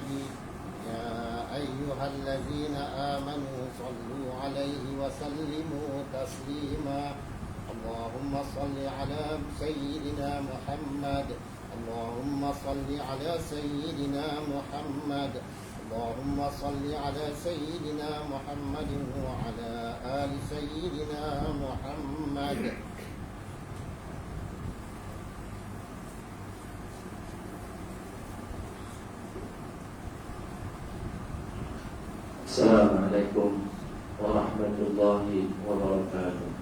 مجيد. يا أيها الذين آمنوا صلوا عليه وسلموا تسليما. اللهم صل على سيدنا محمد. اللهم صل على سيدنا محمد. اللهم صل على سيدنا محمد وعلى آل سيدنا محمد. Assalamualaikum warahmatullahi wabarakatuh.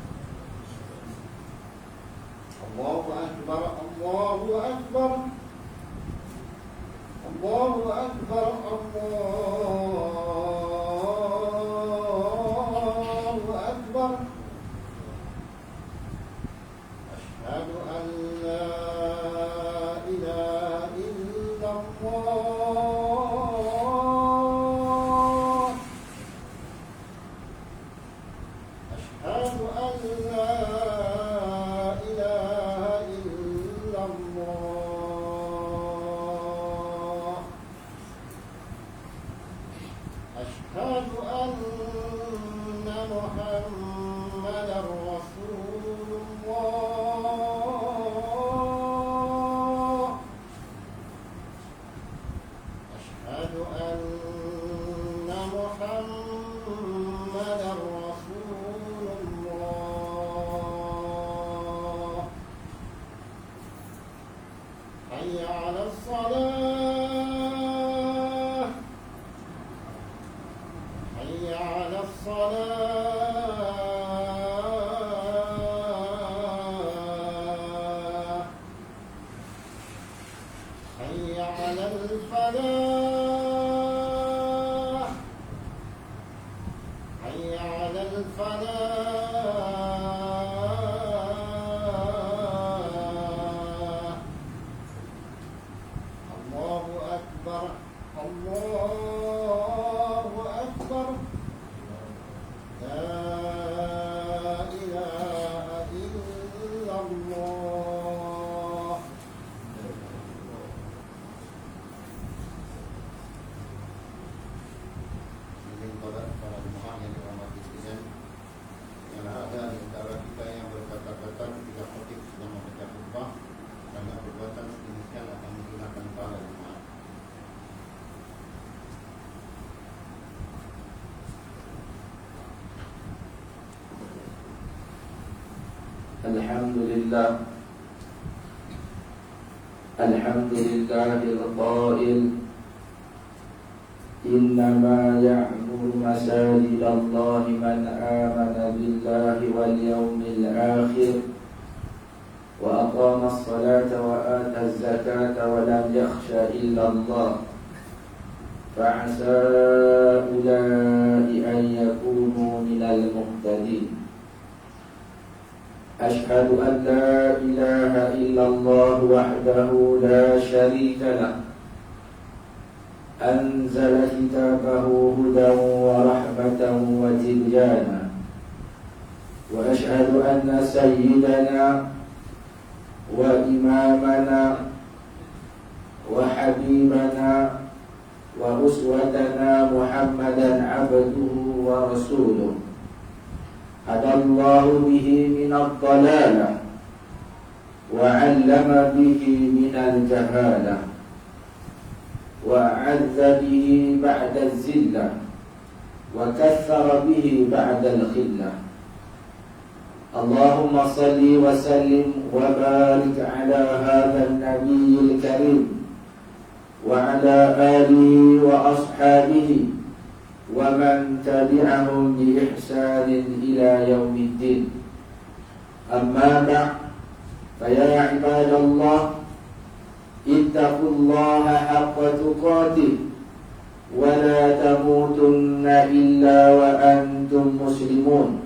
Allahu Akbar, Allahu Akbar, Allahu Akbar, Allahu Akbar. Asyhadu an la ilaha illallah. Asyhadu an la أشهد أن محمدا رسول الله. أشهد أن محمدا رسول الله. حي على الصلاة، حي على الصلاة، حي على الفلاح، حي على الفلاح. الله أكبر، الله أكبر. لا إله إلا الله. Izin para jemaah yang dirahmati sekalian, yang ada di antara kita yang berkata-kata ketika khotib sedang membaca khutbah karena perbuatan demikian akan menggunakan para jemaah. Alhamdulillah, alhamdulillahil qail, innama ya'muru masajidallahi man amana billahi wal yawmil akhir wa aqama as-salata wa ata az-zakata wa lam yakhsha illa Allah fa'asa ulai an yakunu minal muhtadin. أشهد أن لا إله إلا الله وحده لا شريك له أنزل كتابه هدى ورحمة وتبيانا. وأشهد أن سيدنا وإمامنا وحبيبنا وأسوتنا محمدا عبده ورسوله هدى الله به من الضلالة وعلم به من الجهالة وأعز به بعد الذلة وكثر به بعد الخلة. اللهم صل وسلم وبارك على هذا النبي الكريم وعلى آله وأصحابه ومن تبعهم بإحسان إلى يوم الدين. أما بعد، فيا عباد الله اتقوا الله حق تقاته ولا تموتن إلا وأنتم مسلمون.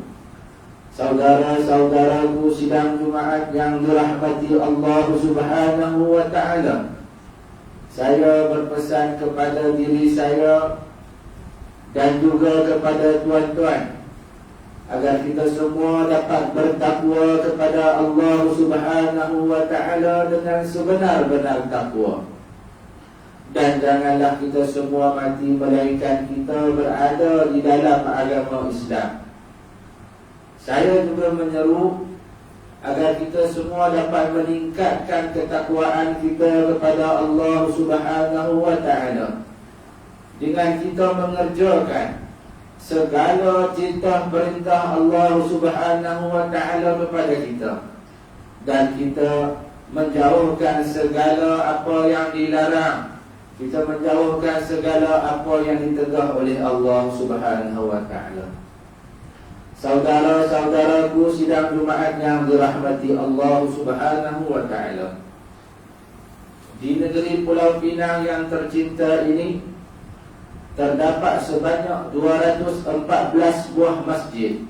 Saudara-saudaraku sidang Jumat yang dirahmati Allah Subhanahu wa Ta'ala, saya berpesan kepada diri saya dan juga kepada tuan-tuan agar kita semua dapat bertakwa kepada Allah Subhanahu wa Ta'ala dengan sebenar-benar takwa. Dan janganlah kita semua mati melainkan kita berada di dalam agama Islam. Saya juga menyeru agar kita semua dapat meningkatkan ketakwaan kita kepada Allah Subhanahu wa ta'ala dengan kita mengerjakan segala titah perintah Allah Subhanahu wa ta'ala kepada kita, dan kita menjauhkan segala apa yang dilarang, kita menjauhkan segala apa yang ditegah oleh Allah Subhanahu wa ta'ala. Saudara-saudaraku sidang Jumaat yang dirahmati Allah Subhanahu wa ta'ala, di negeri Pulau Pinang yang tercinta ini terdapat sebanyak 214 buah masjid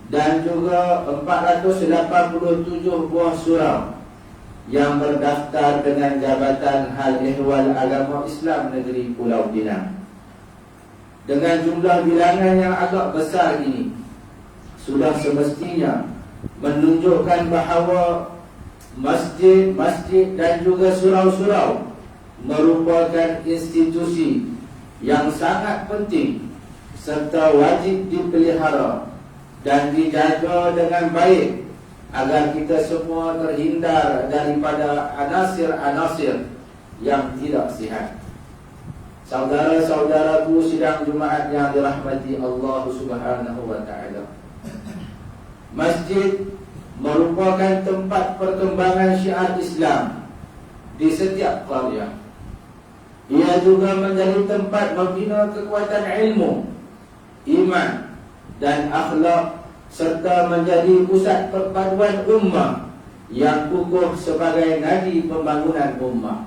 dan juga 487 buah surau yang berdaftar dengan Jabatan Hal Ehwal Agama Islam Negeri Pulau Pinang. Dengan jumlah bilangan yang agak besar ini, sudah semestinya menunjukkan bahawa masjid-masjid dan juga surau-surau merupakan institusi yang sangat penting serta wajib dipelihara dan dijaga dengan baik agar kita semua terhindar daripada anasir-anasir yang tidak sihat. Saudara-saudaraku sidang Jumaat yang dirahmati Allah Subhanahu wa ta'ala, masjid merupakan tempat perkembangan syiar Islam di setiap qaryah. Ia juga menjadi tempat membina kekuatan ilmu, iman dan akhlak, serta menjadi pusat perpaduan ummah yang kukuh sebagai nadi pembangunan ummah.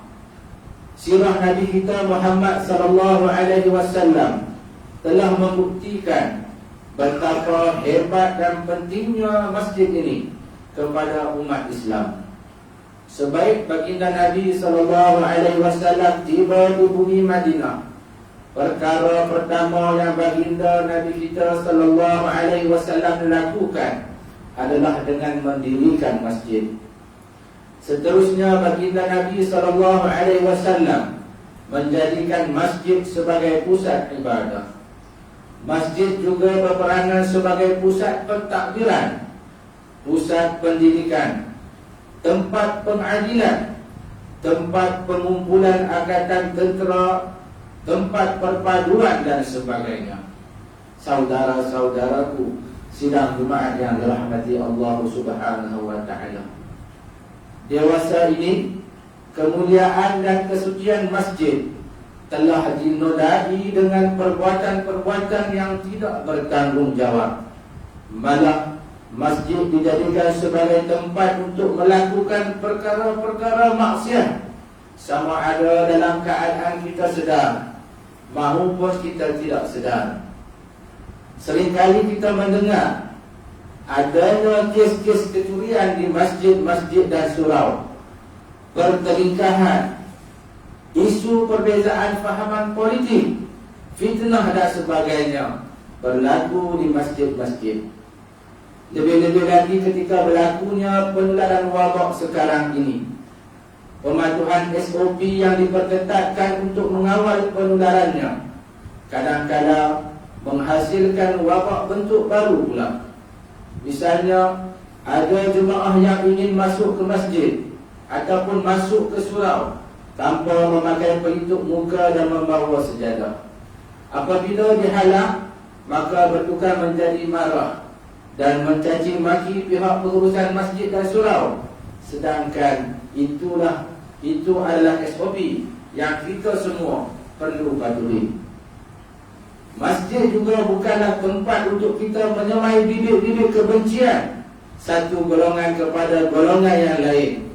Sirah Nabi kita Muhammad sallallahu alaihi wasallam telah membuktikan betapa hebat dan pentingnya masjid ini kepada umat Islam. Sebaik baginda Nabi sallallahu alaihi wasallam tiba di bumi Madinah, perkara pertama yang baginda Nabi kita sallallahu alaihi wasallam lakukan adalah dengan mendirikan masjid. Seterusnya baginda Nabi sallallahu alaihi wasallam menjadikan masjid sebagai pusat ibadah. Masjid juga berperanan sebagai pusat pentadbiran, pusat pendidikan, tempat pengadilan, tempat pengumpulan angkatan tentera, tempat perpaduan dan sebagainya. Saudara-saudaraku sidang Jumaat yang dirahmati Allah Subhanahu wa ta'ala, dewasa ini kemuliaan dan kesucian masjid telah dinodai dengan perbuatan-perbuatan yang tidak bertanggung jawab. Malah masjid dijadikan sebagai tempat untuk melakukan perkara-perkara maksiat, sama ada dalam keadaan kita sedar maupun kita tidak sedar. Seringkali kita mendengar adanya kes-kes kecurian di masjid-masjid dan surau, pertelingkahan, isu perbezaan fahaman politik, fitnah dan sebagainya berlaku di masjid-masjid. Lebih-lebih lagi ketika berlakunya penularan wabak sekarang ini, pematuhan SOP yang diperketatkan untuk mengawal penularannya kadang-kadang menghasilkan wabak bentuk baru pula. Misalnya, ada jemaah yang ingin masuk ke masjid ataupun masuk ke surau tanpa memakai pelitup muka dan membawa sejadah. Apabila dihalang, maka bertukar menjadi marah dan mencaci maki pihak pengurusan masjid dan surau. Sedangkan itu adalah SOP yang kita semua perlu patuhi. Masjid juga bukanlah tempat untuk kita menyemai bibit-bibit kebencian satu golongan kepada golongan yang lain,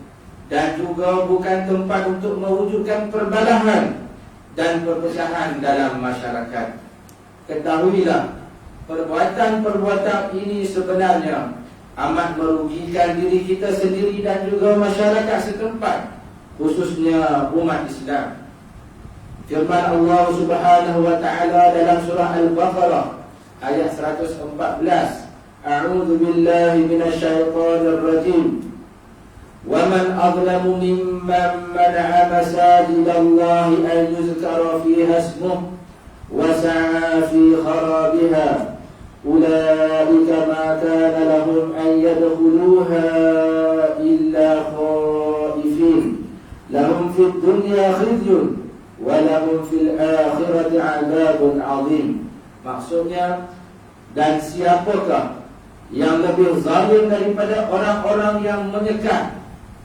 dan juga bukan tempat untuk mewujudkan perbalahan dan perpecahan dalam masyarakat. Ketahuilah, perbuatan-perbuatan ini sebenarnya amat merugikan diri kita sendiri dan juga masyarakat setempat, khususnya umat Islam. Firman Allah Subhanahu wa ta'ala dalam surah Al-Baqarah ayat 114, A'udzu billahi minasyaitonir rajim. ومن أظلم ممن منع مساجد الله أن يذكر فيها اسمه وسعى في خرابها أولئك ما كان لهم أن يدخلوها إلا خائفين لهم في الدنيا خزي ولهم في الآخرة عذاب عظيم. Maksudnya, dan siapakah yang lebih zalim daripada orang-orang yang menyekat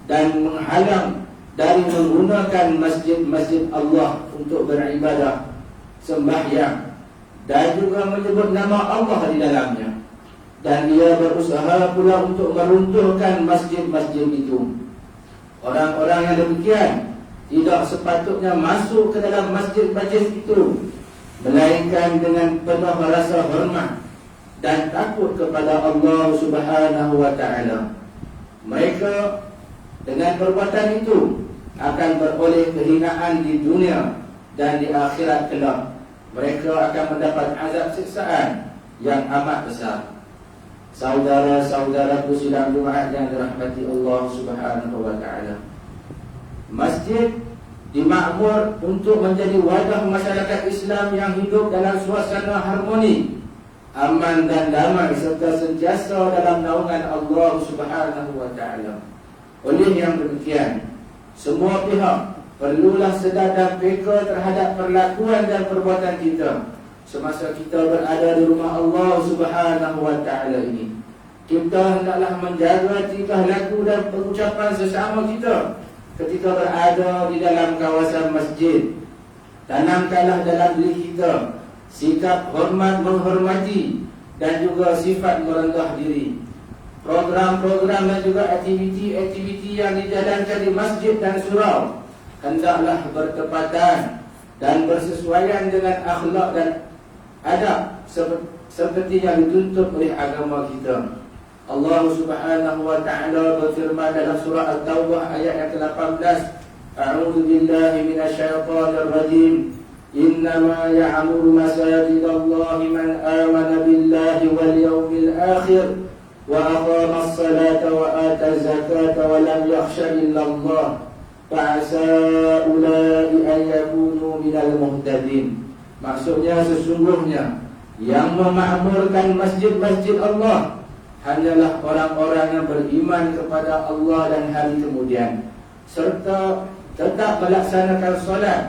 dan menghalang dari menggunakan masjid-masjid Allah untuk beribadah, sembahyang, dan juga menyebut nama Allah di dalamnya, dan dia berusaha pula untuk meruntuhkan masjid-masjid itu. Orang-orang yang demikian tidak sepatutnya masuk ke dalam masjid-masjid itu, melainkan dengan penuh rasa hormat dan takut kepada Allah Subhanahu wa ta'ala. Mereka dengan perbuatan itu akan beroleh kehinaan di dunia dan di akhirat kelak. Mereka akan mendapat azab siksaan yang amat besar. Saudara-saudaraku sidang Jumaat yang dirahmati Allah Subhanahu wa ta'ala, masjid dimakmur untuk menjadi wadah masyarakat Islam yang hidup dalam suasana harmoni, aman dan damai, serta sentiasa dalam naungan Allah Subhanahu wa ta'ala. Oleh yang demikian, semua pihak perlulah sedar dan peka terhadap perlakuan dan perbuatan kita semasa kita berada di rumah Allah Subhanahu wa ta'ala ini. Kita hendaklah menjaga tingkah laku dan pengucapan sesama kita ketika berada di dalam kawasan masjid. Tanamkanlah dalam diri kita sikap hormat menghormati dan juga sifat merendah diri. Program-program dan juga aktiviti-aktiviti yang dijalankan di masjid dan surau hendaklah bertepatan dan bersesuaian dengan akhlak dan adab seperti yang dituntut oleh agama kita. Allah Subhanahu wa ta'ala berfirman dalam surah At-Taubah ayat yang ke-18, A'udzu billahi minasyaitonir rajim. Innama ya'muru masajidallahi man amana billahi wal yawmil akhir wa aqama as-salata wa ata az-zakata wa lam yakhsha illa Allah fa'asa ulai an yakunu minal muhtadin. Maksudnya, sesungguhnya yang memakmurkan masjid-masjid Allah hanyalah orang-orang yang beriman kepada Allah dan hari kemudian, serta tetap melaksanakan solat,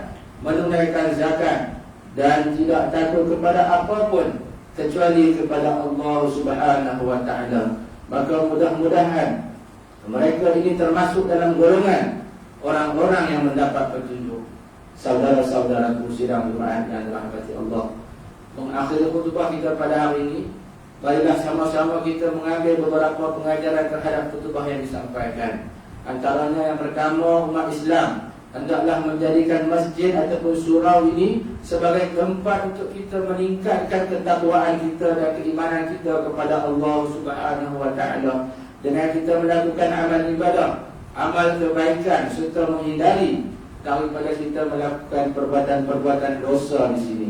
menunaikan zakat, dan tidak takut kepada apapun kecuali kepada Allah Subhanahu wa ta'ala. Maka mudah-mudahan mereka ini termasuk dalam golongan orang-orang yang mendapat petunjuk. Saudara-saudaraku sidang Jumaat yang dirahmati Allah, mengakhiri khutbah kita pada hari ini, marilah sama-sama kita mengambil beberapa pengajaran terhadap khutbah yang disampaikan. Antaranya yang pertama, umat Islam hendaklah menjadikan masjid ataupun surau ini sebagai tempat untuk kita meningkatkan ketakwaan kita dan keimanan kita kepada Allah Subhanahu wa ta'ala, dengan kita melakukan amal ibadah, amal kebaikan, serta menghindari daripada kita melakukan perbuatan-perbuatan dosa di sini.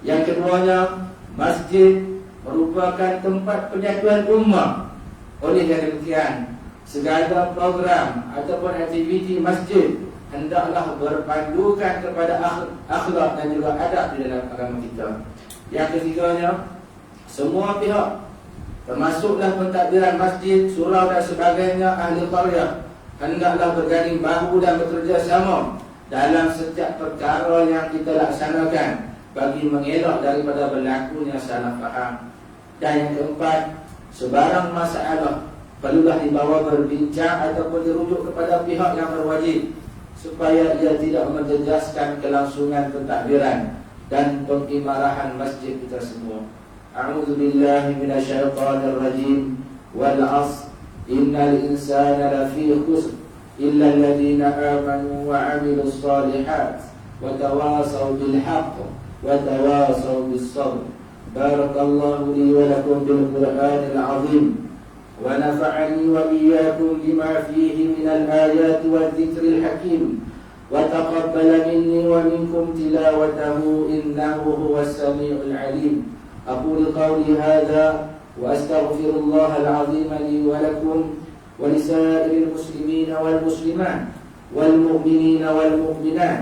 Yang keduanya, masjid merupakan tempat penyatuan ummah. Oleh yang demikian, segala program ataupun aktiviti masjid hendaklah berpandukan kepada akhlak dan juga adab di dalam agama kita. Yang ketiganya, semua pihak, termasuklah pentadbiran masjid, surau dan sebagainya, ahli qaryah, hendaklah berganding bahu dan bekerja sama dalam setiap perkara yang kita laksanakan bagi mengelak daripada berlakunya salah faham. Dan yang keempat, sebarang masalah perlulah dibawa berbincang ataupun dirujuk kepada pihak yang berwajib, supaya ia tidak menjejaskan kelangsungan pentadbiran dan pengimarahan masjid kita semua. A'udzu billahi minasyaitonir rajim. Wal 'ashr innal insana lafi khusr illa alladhina amanu wa 'amilus shalihat wa tawasaw bil haqq wa tawasaw bis sabr. Barakallahu li wa lakum bil Qur'anil 'azim wa nafa'ani wa iyyakum bima fihi minal ayati wadh-dhikril hakim wa taqabbala minni wa minkum tilawatahu innahu huwas samiul 'alim. Aqulu qawli hadha wa astaghfirullahal 'azim li wa lakum ولسائر المسلمين والمسلمات والمؤمنين والمؤمنات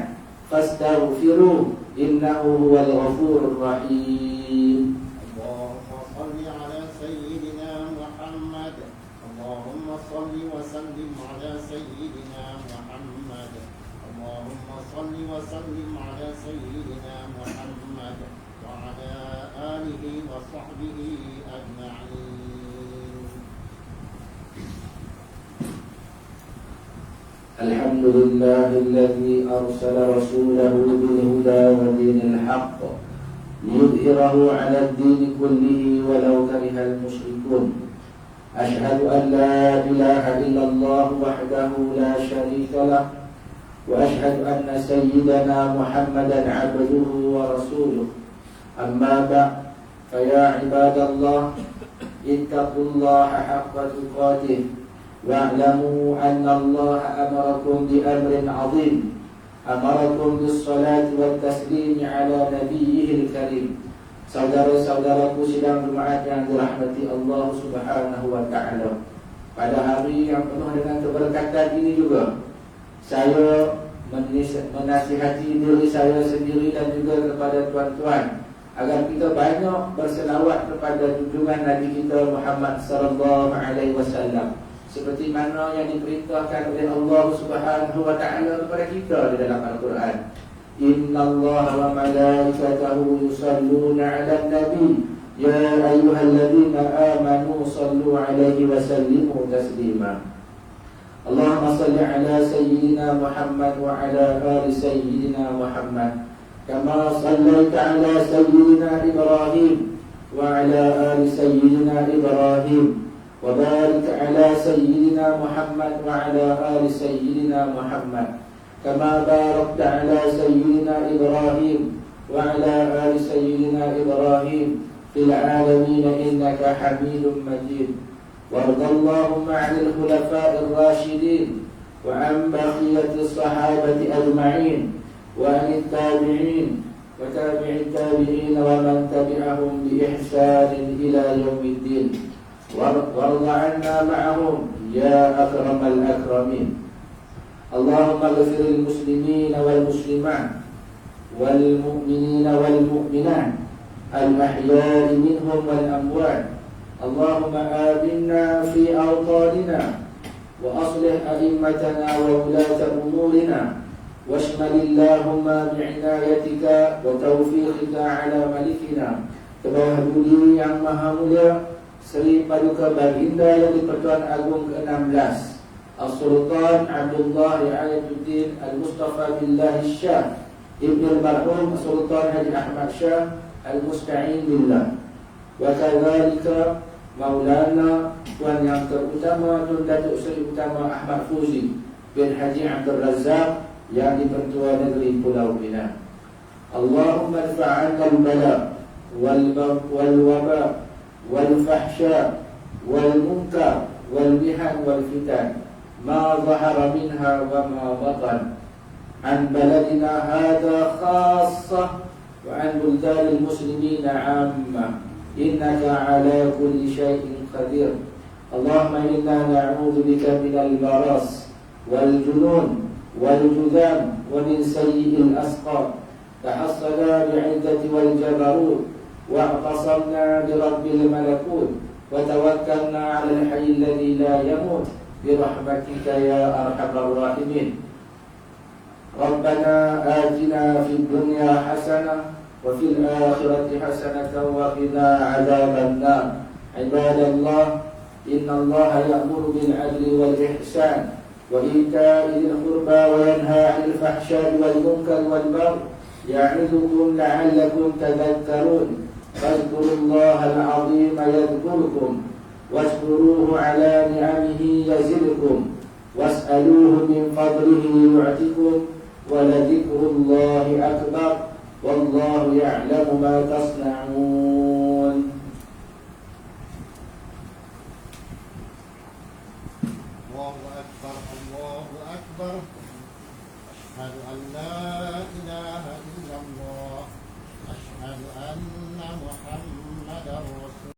فاستغفروه إنه هو الغفور الرحيم. اللهم صل على سيدنا محمد. اللهم صل وسلم على سيدنا محمد. اللهم صل وسلم على سيدنا محمد وعلى آله وصحبه أجمعين. الحمد لله الذي أرسل رسوله بالهدى ودين الحق ليظهره على الدين كله ولو كره المشركون. أشهد أن لا إله إلا الله وحده لا شريك له وأشهد أن سيدنا محمدا عبده ورسوله. أما بعد فيا عباد الله اتقوا الله حق تقاته واعلموا أن الله أمركم بأمر عظيم، أمركم بالصلاة والتسليم على نبيه الكريم. Saudara-saudaraku sidang Jumat yang dirahmati Allah Subhanahu wa Ta'ala, pada hari yang penuh dengan keberkatan ini juga saya menasihati diri saya sendiri dan juga kepada tuan-tuan agar kita banyak berselawat kepada junjungan Nabi kita Muhammad sallallahu alaihi wasallam, seperti mana yang diperintahkan oleh Allah Subhanahu wa Ta'ala kepada kita di dalam Al-Quran. Innallaha wa malaikatahu yusalluna 'alan nabi ya ayyuhalladzina amanu sallu 'alaihi wa sallimu taslima. Allahumma salli 'ala sayyidina Muhammad wa 'ala ali sayyidina Muhammad kama sallaita 'ala sayyidina Ibrahim wa 'ala ali sayyidina Ibrahim wa barik 'ala sayyidina Muhammad wa 'ala ali sayyidina Muhammad kama barakta 'ala sayyidina Ibrahim wa 'ala ali sayyidina Ibrahim fil 'alamin innaka Hamidum Majid. Warḍa Allahumma 'anil khulafa'ir rasyidin wa 'an baqiyati sahabati ajma'in wa 'anit tabi'in wa tabi'it tabi'in wa man tabi'ahum bi ihsanin ila yaumiddin. Warḍa 'anna ma'ahum ya akramal akramin. Allahumma ighfir lil muslimina wal muslimat wal mu'minina wal mu'minat al ahya'i minhum wal amwat. Allahumma aminna fi awtanina wa aslih a'immatana wa ulata umurina washmal Allahumma bi'inayatika wa taufiqika ala malikina. Kebawah budi yang maha mulia Seri Paduka Baginda yang di-Pertuan Agung ke-16 As-Sultan Abdullah Ayatuddin Al-Mustafa Billah Syah Ibn al-Marhum Sultan Haji Ahmad Syah Al-Musta'in Billah. Wa kadzalika Maulana Tuan yang terutama Tun Datuk Seri Utama Ahmad Fuzi bin Haji Abdul Razak yang di-Pertuan Negeri Pulau Pinang. Allahumma dfa'anna al-bala wal-waba wal-fahsya wal-munkar wal-bihan wal-fitan ma zahara minha wa ma batan an baladina hadha khassah wa an buldanil muslimina 'amma innaka 'ala kulli shay'in qadir. Allahumma inna na'udzu bika minal baras wal junun wal judam wa min sayyi'il asqam tahassala bi'izzati wal jabarut wa aqasamna bi rabbil malakut wa tawakkalna 'alal hayyil ladzi la yamut birahmatika ya arhamar rahimin. Rabbana atina fid dunya hasanah wa fil akhirati hasanatan wa qina 'adzaban nar. Ibadallah, innallaha ya'muru bil 'adli wal ihsan wa ita'i dzil qurba wa yanha 'anil fahsya'i wal munkari wal baghi ya'idzukum la'allakum tadhakkarun. Fadhkurullaha al-'azima yadhkurkum washkuruhu ala ni'amihi yazidkum was'aluhu min fadlihi yu'tikum wa ladhikrullahi akbar wallahu ya'lamu ma tasna'un. Allahu akbar, Allahu akbar. Asyhadu an la ilaha illallah. Asyhadu anna Muhammadar Rasul.